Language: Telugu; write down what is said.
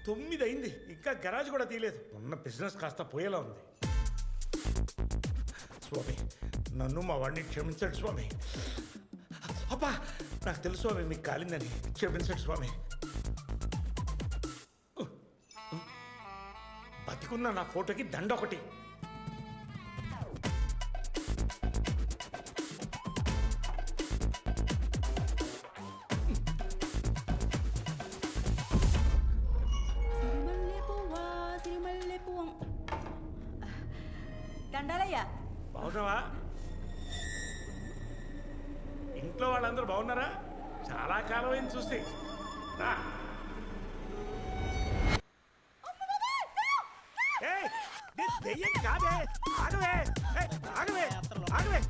9 అయింది, ఇంకా గరాజ్ కూడా తీయలేదు. ఉన్న బిజినెస్ కాస్త పోయేలా ఉంది. స్వామి, నన్ను మా వాడిని క్షమించండి స్వామి. అబ్బా, నాకు తెలుసు స్వామి మీకు కాలిందని. క్షమించండి స్వామి. బతికున్న నా ఫోటోకి దండ ఒకటి. దండాలయ్యా. బాగున్నావా? ఇంట్లో వాళ్ళందరూ బాగున్నారా? చాలా కాలం అయింది చూస్తే. రా. ఏయ్, దెయ్యం కాదే. ఆగవే, ఆగవే, ఆగవే.